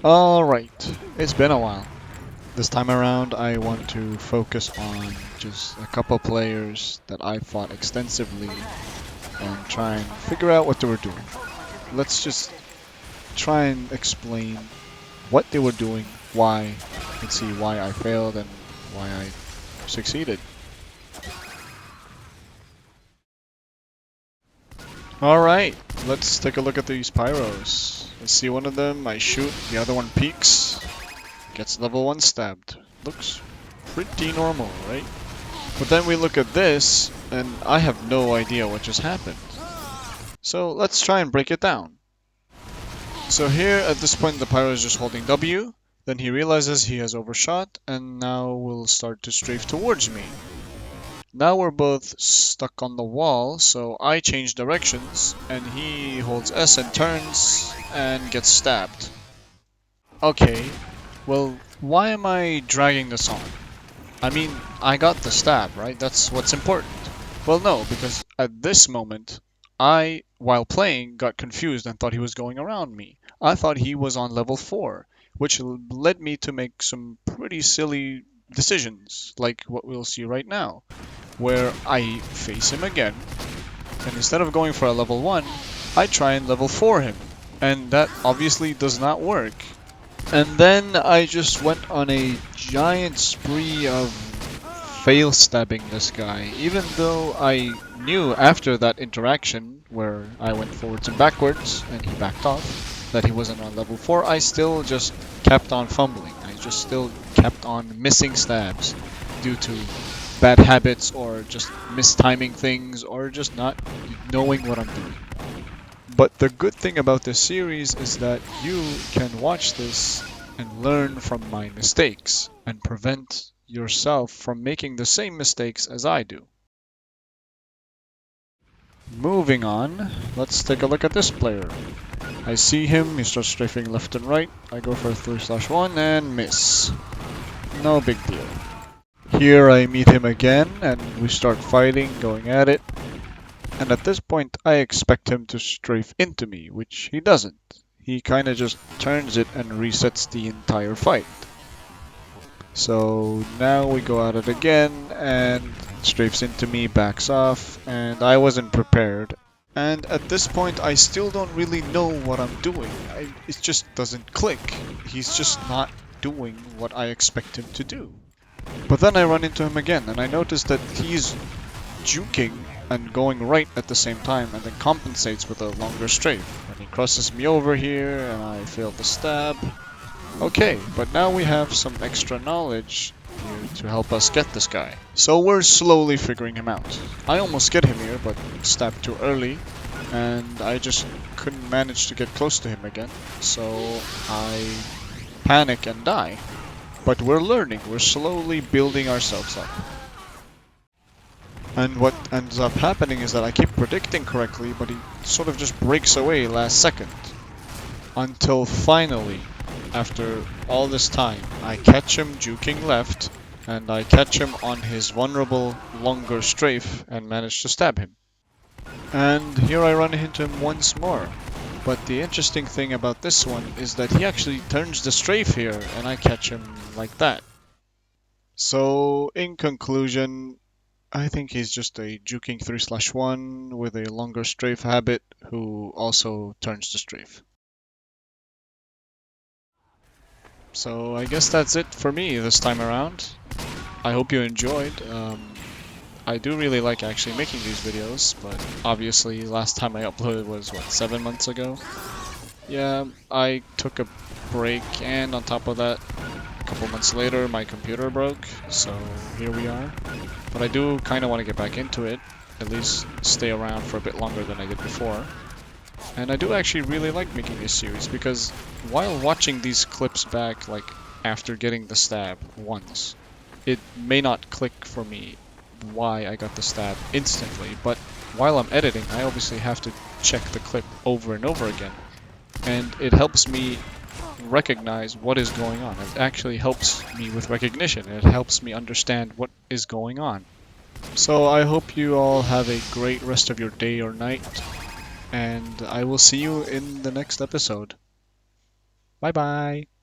Alright, it's been a while. This time around I want to focus on just a couple players that I fought extensively and try and figure out what they were doing. Let's just try and explain what they were doing, why, and see why I failed and why I succeeded. Alright, let's take a look at these pyros. I see one of them, I shoot, the other one peeks, gets level 1 stabbed. Looks pretty normal, right? But then we look at this, and I have no idea what just happened. So let's try and break it down. So here, at this point, the pyro is just holding W, then he realizes he has overshot, and now will start to strafe towards me. Now we're both stuck on the wall, so I change directions, and he holds S and turns, and gets stabbed. Okay, well, why am I dragging this on? I mean, I got the stab, right? That's what's important. Well, no, because at this moment, I, while playing, got confused and thought he was going around me. I thought he was on level 4, which led me to make some pretty silly decisions, like what we'll see right now, where I face him again, and instead of going for a level 1, I try and level 4 him, and that obviously does not work. And then I just went on a giant spree of fail stabbing this guy, even though I knew after that interaction where I went forwards and backwards and he backed off that he wasn't on level 4, I still just kept on fumbling. I just still kept on missing stabs due to bad habits or just mistiming things or just not knowing what I'm doing. But the good thing about this series is that you can watch this and learn from my mistakes and prevent yourself from making the same mistakes as I do. Moving on, let's take a look at this player. I see him, he starts strafing left and right. I go for a 3/1 and miss. No big deal. Here I meet him again and we start fighting, going at it. And at this point I expect him to strafe into me, which he doesn't. He kinda just turns it and resets the entire fight. So now we go at it again and strafes into me, backs off, and I wasn't prepared. And at this point I still don't really know what I'm doing. It just doesn't click. He's just not doing what I expect him to do. But then I run into him again and I notice that he's juking and going right at the same time and then compensates with a longer strafe. And he crosses me over here and I fail the stab. Okay, but now we have some extra knowledge here to help us get this guy. So we're slowly figuring him out. I almost get him here, but stabbed too early, and I just couldn't manage to get close to him again, so I panic and die. But we're learning, we're slowly building ourselves up. And what ends up happening is that I keep predicting correctly, but he sort of just breaks away last second. Until finally, after all this time, I catch him juking left, and I catch him on his vulnerable longer strafe and manage to stab him. And here I run into him once more. But the interesting thing about this one is that he actually turns the strafe here, and I catch him like that. So, in conclusion, I think he's just a juking 3/1 with a longer strafe habit who also turns the strafe. So I guess that's it for me this time around. I hope you enjoyed. I do really like actually making these videos, but obviously last time I uploaded was, what, 7 months ago? Yeah, I took a break, and on top of that, a couple months later my computer broke, so here we are. But I do kind of want to get back into it, at least stay around for a bit longer than I did before. And I do actually really like making this series because while watching these clips back, like after getting the stab once, it may not click for me why I got the stab instantly, but while I'm editing, I obviously have to check the clip over and over again. And it helps me recognize what is going on. It actually helps me with recognition. It helps me understand what is going on. So I hope you all have a great rest of your day or night, and I will see you in the next episode. Bye bye.